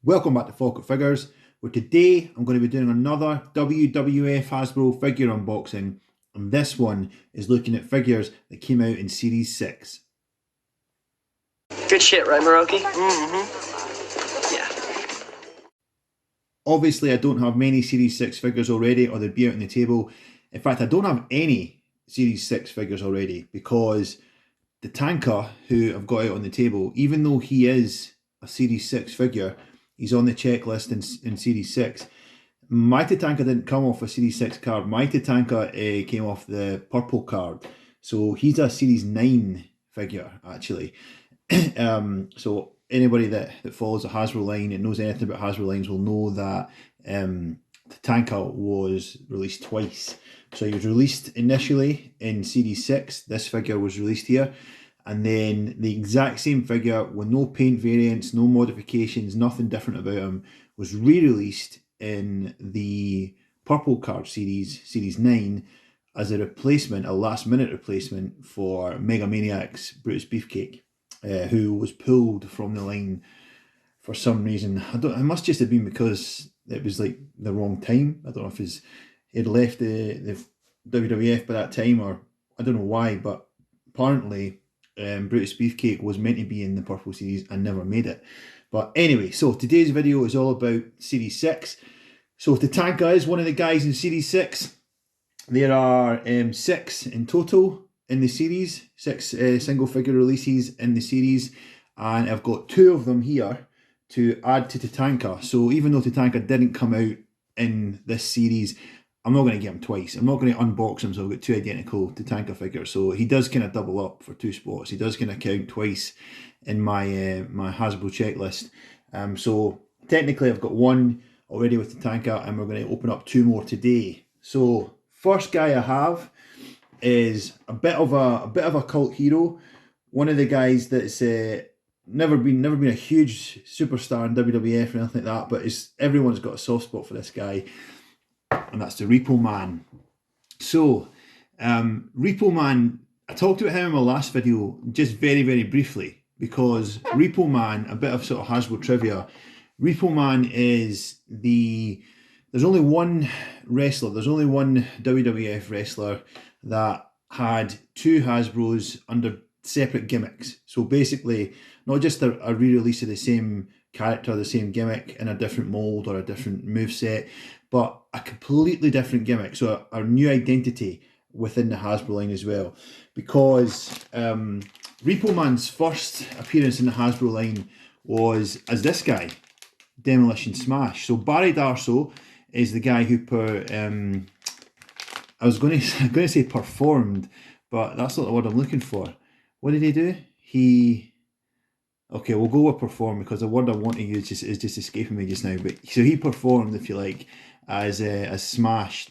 Welcome back to Falkert Figures, where today I'm going to be doing another WWF Hasbro figure unboxing, and this one is looking at figures that came out in Series 6. Good shit, right, Maroki? Mm-hmm. Yeah. Obviously, I don't have many Series 6 figures already, or they'd be out on the table. In fact, I don't have any Series 6 figures already, because the Tanker, who I've got out on the table, even though he is a Series 6 figure, he's on the checklist in Series 6. My Tatanka didn't come off a Series 6 card. My Tatanka came off the purple card. So he's a Series 9 figure, actually. So anybody that follows the Hasbro line and knows anything about Hasbro lines will know that Tatanka was released twice. So he was released initially in Series 6. This figure was released here. And then the exact same figure with no paint variants, no modifications, nothing different about him, was re-released in the purple card series 9, as a replacement, a last minute replacement for Mega Maniac's Brutus Beefcake, who was pulled from the line for some reason. It must just have been because it was like the wrong time. I don't know if he'd left the WWF by that time, or I don't know why, but apparently Brutus Beefcake was meant to be in the purple series and never made it. But anyway, so today's video is all about Series 6. So Tatanka is one of the guys in Series 6. There are 6 in total in the series, 6 single figure releases in the series, and I've got 2 of them here to add to Tatanka. So even though Tatanka didn't come out in this series, I'm not going to get him twice. I'm not going to unbox him, so I've got 2 identical Tatanka figures. So he does kind of double up for 2 spots. He does kind of count twice in my my Hasbro checklist. So technically I've got 1 already with Tatanka, and we're going to open up 2 more today. So first guy I have is a bit of a cult hero. One of the guys that's never been a huge superstar in WWF or anything like that, but everyone's got a soft spot for this guy, and that's the Repo Man. So, Repo Man, I talked about him in my last video just very, very briefly, because Repo Man, a bit of sort of Hasbro trivia, Repo Man is there's only one wrestler, there's only one WWF wrestler that had 2 Hasbros under separate gimmicks. So basically, not just a re-release of the same character, the same gimmick in a different mold or a different moveset, but a completely different gimmick. So a new identity within the Hasbro line as well. Because Repo Man's first appearance in the Hasbro line was as this guy, Demolition Smash. So Barry Darso is the guy who I was going to say performed, but that's not the word I'm looking for. What did he do? Okay, we'll go with perform, because the word I want to use is just escaping me just now. But so he performed, if you like, as Smash,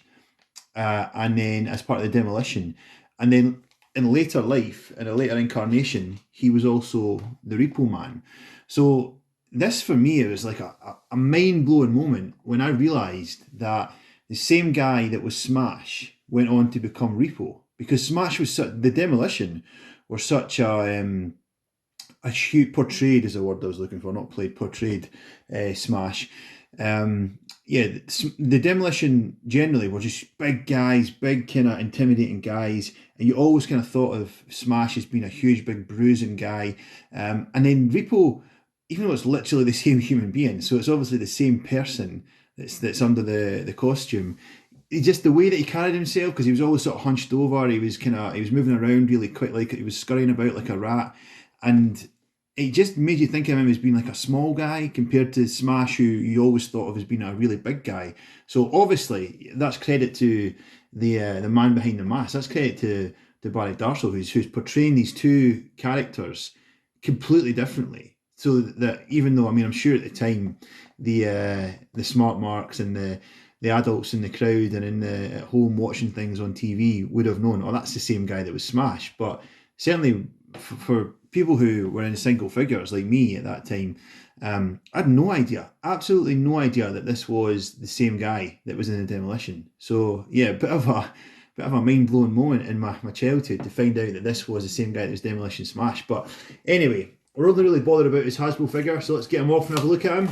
and then as part of the Demolition, and then in later life, in a later incarnation, he was also the Repo Man. So this for me, it was like a mind-blowing moment when I realised that the same guy that was Smash went on to become Repo, because Smash was the Demolition were such a huge, portrayed is the word I was looking for, not played, portrayed Smash. Yeah, the Demolition generally were just big guys, big kind of intimidating guys, and you always kind of thought of Smash as being a huge, big bruising guy. And then Repo, even though it's literally the same human being, so it's obviously the same person that's under the costume. Just the way that he carried himself, because he was always sort of hunched over, he was moving around really quick, like he was scurrying about like a rat, and it just made you think of him as being like a small guy compared to Smash, who you always thought of as being a really big guy. So obviously that's credit to the man behind the mask. That's credit to Barry Darso, who's portraying these 2 characters completely differently. So that even though, I mean, I'm sure at the time the smart marks and the adults in the crowd and at home watching things on TV would have known, oh, that's the same guy that was Smash. But certainly for people who were in single figures like me at that time, I had no idea, absolutely no idea, that this was the same guy that was in the Demolition. So yeah, a bit of a mind-blowing moment in my childhood to find out that this was the same guy that was Demolition Smash. But anyway, we're only really bothered about his Hasbro figure, so let's get him off and have a look at him.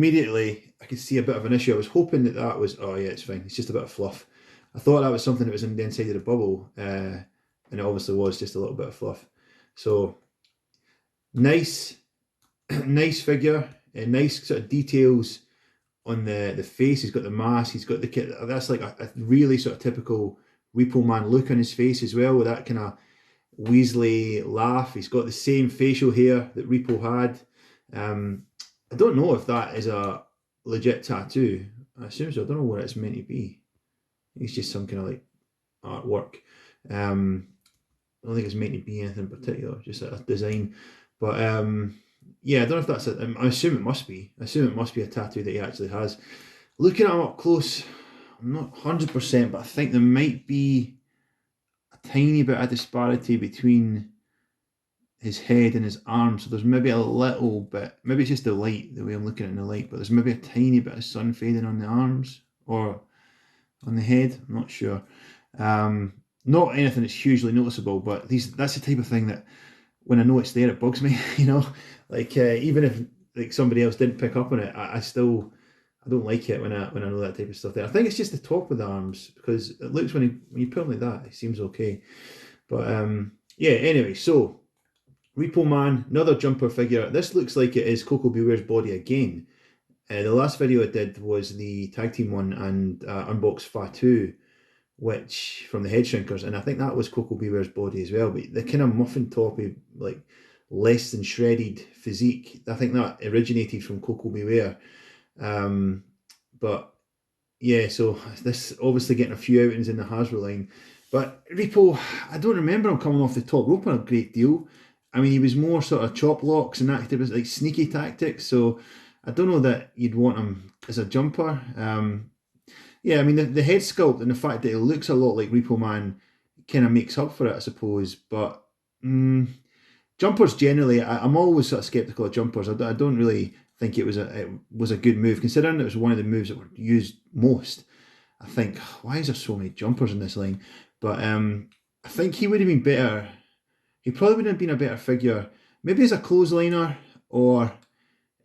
immediately I could see a bit of an issue. I was hoping that was, oh yeah, it's fine. It's just a bit of fluff. I thought that was something that was in the inside of the bubble, and it obviously was just a little bit of fluff. So nice, nice figure, nice sort of details on the face. He's got the mask. He's got the kit. That's like a really sort of typical Repo Man look on his face as well, with that kind of Weasley laugh. He's got the same facial hair that Repo had. I don't know if that is a legit tattoo. I assume so. I don't know what it's meant to be. It's just some kind of like artwork. I don't think it's meant to be anything particular, just a design. But yeah, I don't know if that's it. I assume it must be. I assume it must be a tattoo that he actually has. Looking at him up close, I'm not 100%, but I think there might be a tiny bit of disparity between his head and his arms. So there's maybe a little bit, maybe it's just the light, the way I'm looking at it in the light, but there's maybe a tiny bit of sun fading on the arms or on the head. I'm not sure. Not anything that's hugely noticeable, but that's the type of thing that when I know it's there, it bugs me, you know, like even if like somebody else didn't pick up on it, I don't like it when I know that type of stuff there. I think it's just the top of the arms, because it looks when you put them like that, it seems okay. But yeah, anyway, so Repo Man, another jumper figure. This looks like it is Coco Beware's body again. The last video I did was the tag team one and unboxed Fatu, which from the Head Shrinkers, and I think that was Coco Beware's body as well. But the kind of muffin toppy, like less than shredded physique, I think that originated from Coco Beware. But yeah, so this obviously getting a few outings in the Hasbro line. But Repo, I don't remember him coming off the top rope on a great deal. I mean, he was more sort of chop blocks and that was like sneaky tactics. So I don't know that you'd want him as a jumper. Yeah, I mean, the head sculpt and the fact that he looks a lot like Repo Man kind of makes up for it, I suppose. But jumpers generally, I'm always sort of skeptical of jumpers. I don't really think it was a good move, considering it was one of the moves that were used most. I think, why is there so many jumpers in this line? But I think he would have been better. He probably would have been a better figure, maybe as a clothesliner, or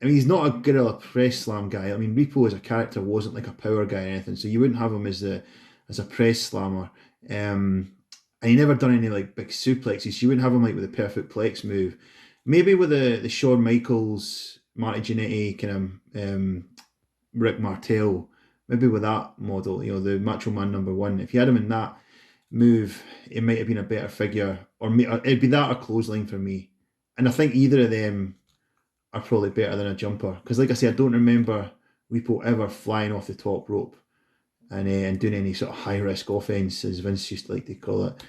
I mean, he's not a gorilla press slam guy. I mean, Repo as a character wasn't like a power guy or anything, so you wouldn't have him as a press slammer. And he never done any like big suplexes. You wouldn't have him like with a perfect plex move. Maybe with the Shawn Michaels, Marty Jannetty, kind of Rick Martel. Maybe with that model, you know, the Macho Man #1. If you had him in that move, it might have been a better figure, or it'd be that or clothesline for me. And I think either of them are probably better than a jumper, because like I say, I don't remember Repo ever flying off the top rope and doing any sort of high risk offense, as Vince used to like to call it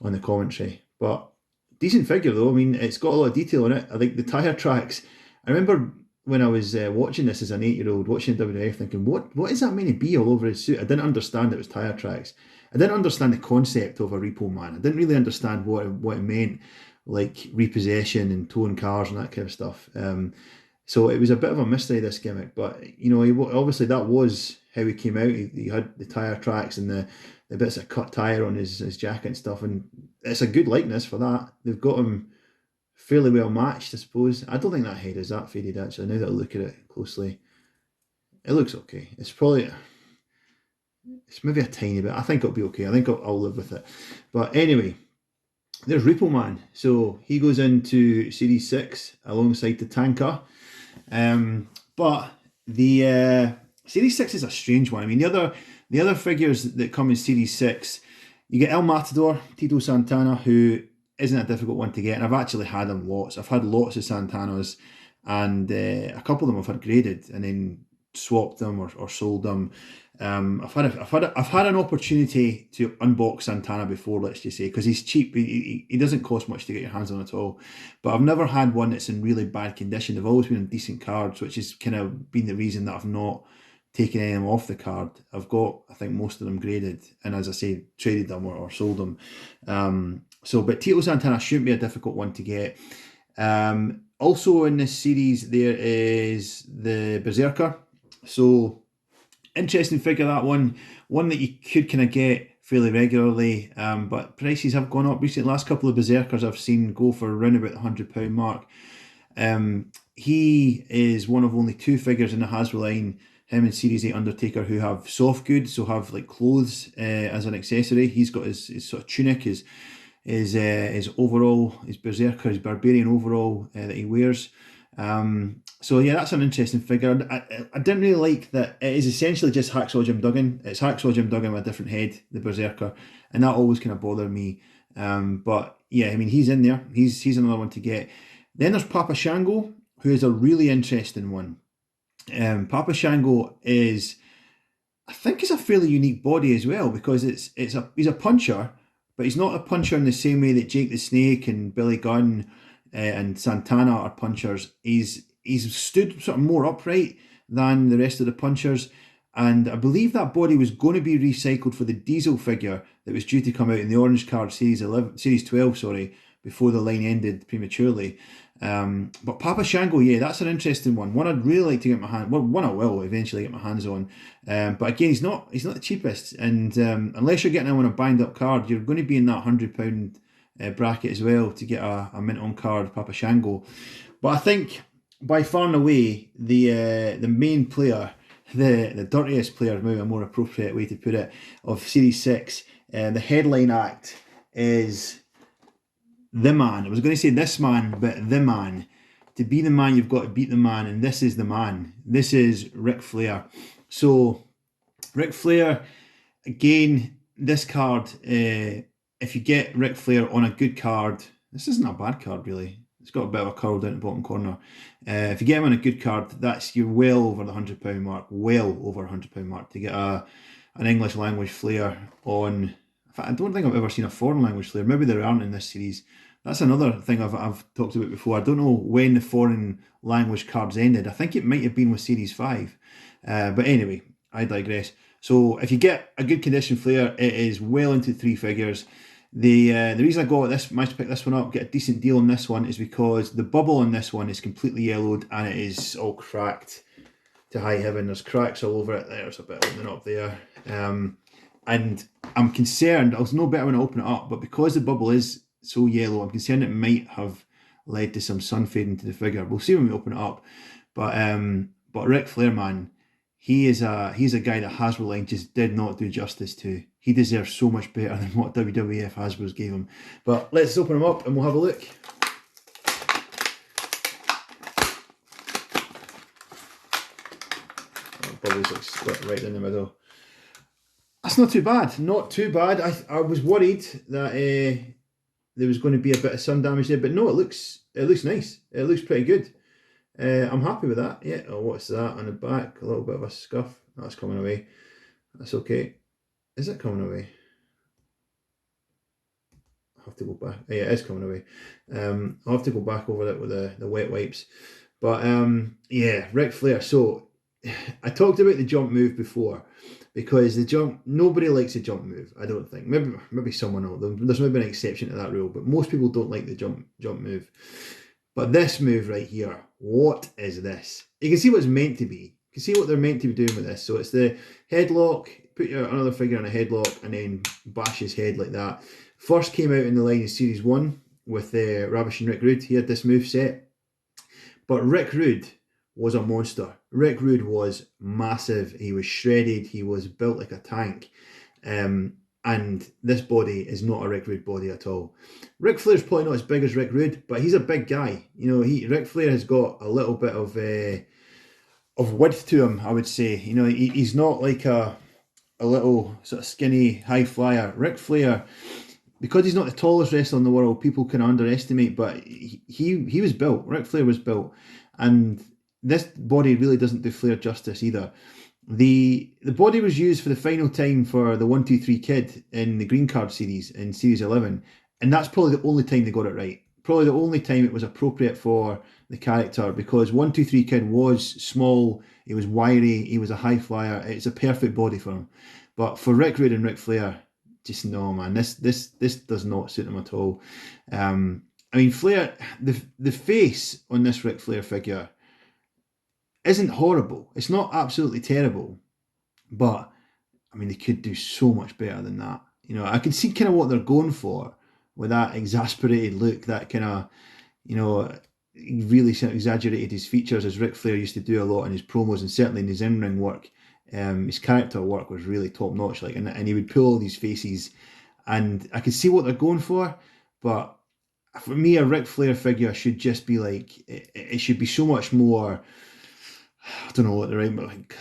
on the commentary. But decent figure though. I mean, it's got a lot of detail on it. I think the tire tracks, I remember when I was watching this as an 8-year-old, watching WWF, thinking, what is that meant to be all over his suit? I didn't understand it was tire tracks. I didn't understand the concept of a Repo Man. I didn't really understand what it meant, like repossession and towing cars and that kind of stuff. So it was a bit of a mystery, this gimmick. But you know, obviously that was how he came out. He had the tire tracks and the bits of cut tire on his jacket and stuff, and it's a good likeness for that. They've got him fairly well matched, I suppose. I don't think that head is that faded, actually. Now that I look at it closely, it looks okay. It's maybe a tiny bit. I think it'll be okay. I think I'll live with it. But anyway, there's Repo Man. So he goes into Series 6 alongside the Tanker. But the Series 6 is a strange one. I mean, the other figures that come in Series 6, you get El Matador, Tito Santana, who isn't a difficult one to get, and I've actually had him lots. I've had lots of Santanas, and a couple of them I've had graded and then swapped them or sold them. I've had an opportunity to unbox Santana before, let's just say, because he's cheap. He doesn't cost much to get your hands on at all. But I've never had one that's in really bad condition. They've always been in decent cards, which has kind of been the reason that I've not taken any of them off the card. I've got, I think, most of them graded, and as I say, traded them or sold them. But Tito Santana shouldn't be a difficult one to get. Also in this series, there is the Berserker. So interesting figure, that one that you could kind of get fairly regularly, but prices have gone up recently. Last couple of Berserkers I've seen go for around about the £100 mark. he is one of only 2 figures in the Hasbro line, him and Series 8 Undertaker, who have soft goods, so have like clothes as an accessory. He's got his sort of tunic, his overall, his Berserker, his Barbarian overall that he wears. So yeah, that's an interesting figure. I didn't really like that it is essentially just Hacksaw Jim Duggan. It's Hacksaw Jim Duggan with a different head, the Berserker, and that always kind of bothered me. But yeah, I mean, he's in there. He's another one to get. Then there's Papa Shango, who is a really interesting one. Papa Shango is, I think, it's a fairly unique body as well, because he's a puncher, but he's not a puncher in the same way that Jake the Snake and Billy Gunn and Santana are punchers. He's stood sort of more upright than the rest of the punchers, and I believe that body was going to be recycled for the Diesel figure that was due to come out in the Orange Card Series 12, sorry, before the line ended prematurely. But Papa Shango, yeah, that's an interesting one. One I'd really like to get my hand. Well, one I will eventually get my hands on. But again, he's not the cheapest, and unless you're getting him on a bind up card, you're going to be in that £100 bracket as well to get a mint on card Papa Shango. But I think by far and away the main player, the dirtiest player, maybe a more appropriate way to put it, of Series 6, the headline act is the man. I was going to say this man, but the man. To be the man, you've got to beat the man, and this is the man. This is Ric Flair. So, Ric Flair, again, this card, if you get Ric Flair on a good card, this isn't a bad card really. It's got a bit of a curl down the bottom corner. If you get him on a good card, you're well over the £100 mark, well over £100 mark to get an English language Flair on. In fact, I don't think I've ever seen a foreign language Flair. Maybe there aren't in this series. That's another thing I've talked about before. I don't know when the foreign language cards ended. I think it might have been with Series 5. But anyway, I digress. So if you get a good condition Flair, it is well into 3 figures. The reason I managed to pick this one up, get a decent deal on this one, is because the bubble on this one is completely yellowed and it is all cracked to high heaven. There's cracks all over it. There's a bit opening up there. And I'm concerned, I'll know better when I open it up, but because the bubble is so yellow, I'm concerned it might have led to some sun fading to the figure. We'll see when we open it up. But Ric Flair, man, he's a guy that Hasbro line just did not do justice to. He deserves so much better than what WWF Hasbro's gave him. But let's open him up and we'll have a look. Oh, bubbles like split right in the middle. That's not too bad. Not too bad. I was worried that there was going to be a bit of sun damage there, but no, it looks nice. It looks pretty good. I'm happy with that. Yeah. Oh, what's that on the back? A little bit of a scuff. That's coming away. That's okay. Is it coming away? I'll have to go back. Yeah, it is coming away. I'll have to go back over it with the wet wipes. But yeah, Ric Flair. So I talked about the jump move before, because nobody likes a jump move, I don't think. Maybe someone else. There's maybe an exception to that rule, but most people don't like the jump move. But this move right here, what is this? You can see what it's meant to be. You can see what they're meant to be doing with this. So it's the headlock, put another figure in a headlock, and then bash his head like that. First came out in the line in Series 1 with Ravishing Rick Rude. He had this move set. But Rick Rude was a monster. Rick Rude was massive. He was shredded. He was built like a tank. And this body is not a Rick Rude body at all. Ric Flair's probably not as big as Rick Rude, but he's a big guy. You know, Ric Flair has got a little bit of width to him, I would say. You know, he's not like a little sort of skinny high flyer. Ric Flair, because he's not the tallest wrestler in the world, people can underestimate, but he was built. Ric Flair was built. And this body really doesn't do Flair justice either. The body was used for the final time for the 1-2-3 Kid in the Green Card series in Series 11, and that's probably the only time they got it right. Probably the only time it was appropriate for the character, because 1-2-3 Kid was small, he was wiry, he was a high flyer. It's a perfect body for him. But for Rick Rude and Ric Flair, just no, man. This does not suit him at all. I mean, Flair, the face on this Ric Flair figure isn't horrible. It's not absolutely terrible, but I mean, they could do so much better than that. You know, I can see kind of what they're going for with that exasperated look, that kind of, you know, he really exaggerated his features, as Ric Flair used to do a lot in his promos, and certainly in his in-ring work. His character work was really top notch, like, and he would pull all these faces, and I could see what they're going for, but for me, a Ric Flair figure should just be like, it should be so much more, I don't know what the right, but like,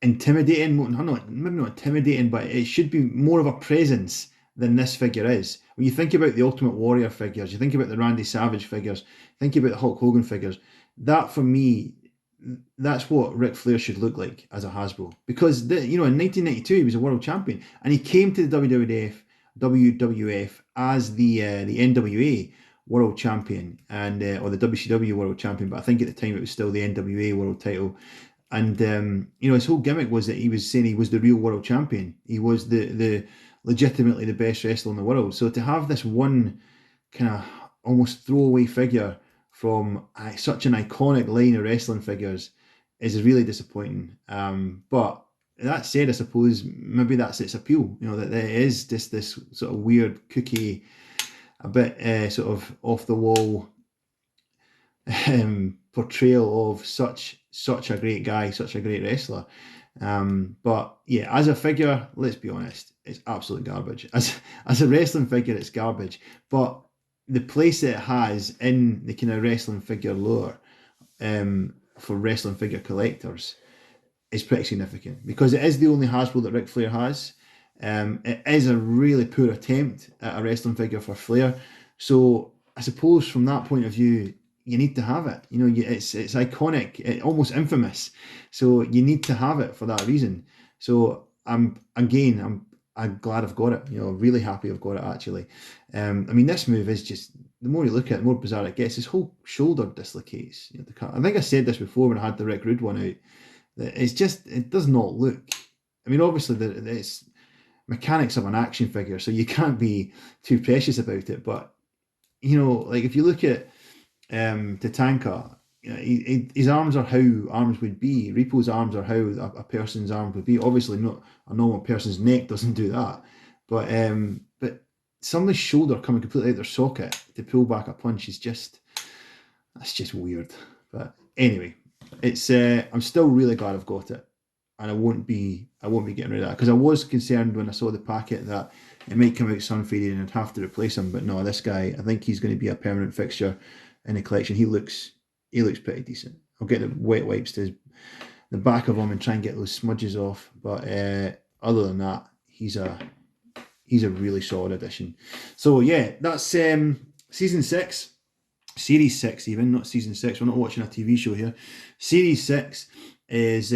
intimidating, maybe not intimidating, but it should be more of a presence than this figure is. When you think about the Ultimate Warrior figures, you think about the Randy Savage figures, think about the Hulk Hogan figures, that for me, that's what Ric Flair should look like as a Hasbro. Because, in 1992, he was a world champion, and he came to the WWF as the NWA world champion, and or the WCW world champion, but I think at the time it was still the NWA world title. And his whole gimmick was that he was saying he was the real world champion. He was the legitimately the best wrestler in the world. So to have this one kind of almost throwaway figure from such an iconic line of wrestling figures is really disappointing. But that said, I suppose maybe that's its appeal. That it is just this sort of weird cookie, a bit sort of off the wall portrayal of such a great guy, such a great wrestler. But yeah, as a figure, let's be honest, it's absolute garbage. As a wrestling figure, it's garbage. But the place that it has in the kind of wrestling figure lore, for wrestling figure collectors, is pretty significant, because it is the only Hasbro that Ric Flair has. It is a really poor attempt at a wrestling figure for Flair. So I suppose from that point of view, you need to have it. It's iconic, almost infamous. So you need to have it for that reason. So I'm glad I've got it. Really happy I've got it, actually. This move is just, the more you look at it, the more bizarre it gets. His whole shoulder dislocates. I think I said this before when I had the Rick Rude one out. That it does not look. Obviously it's mechanics of an action figure, so you can't be too precious about it. But like if you look at Tatanka, his arms are how arms would be. Repo's arms are how a person's arm would be. Obviously, not a normal person's neck doesn't do that. But somebody's shoulder coming completely out their socket to pull back a punch is that's just weird. But anyway, it's I'm still really glad I've got it, and I won't be getting rid of that, because I was concerned when I saw the packet that it might come out sun faded and I'd have to replace him. But no, this guy, I think he's going to be a permanent fixture in the collection. He looks pretty decent. I'll get the wet wipes to the back of him and try and get those smudges off. But other than that, he's a really solid addition. So yeah, that's season 6. Series 6 even, not season 6. We're not watching a TV show here. Series 6 is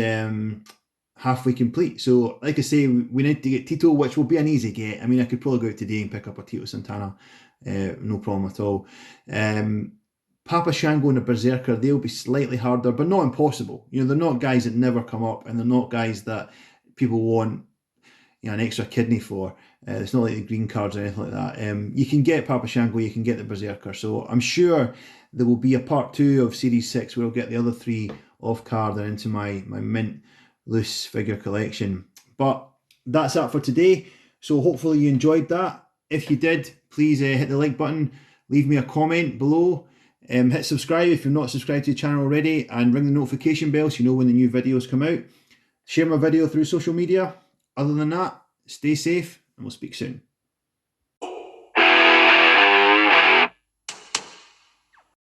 halfway complete. So like I say, we need to get Tito, which will be an easy get. I could probably go out today and pick up a Tito Santana. No problem at all. Papa Shango and the Berserker, they'll be slightly harder, but not impossible. They're not guys that never come up, and they're not guys that people want an extra kidney for. It's not like the green cards or anything like that. You can get Papa Shango, you can get the Berserker. So I'm sure there will be a part 2 of Series 6 where I'll get the other 3 off card and into my mint loose figure collection. But that's that for today. So hopefully you enjoyed that. If you did, please hit the like button, leave me a comment below. Hit subscribe if you're not subscribed to the channel already, and ring the notification bell so you know when the new videos come out. Share my video through social media. Other than that, stay safe and we'll speak soon.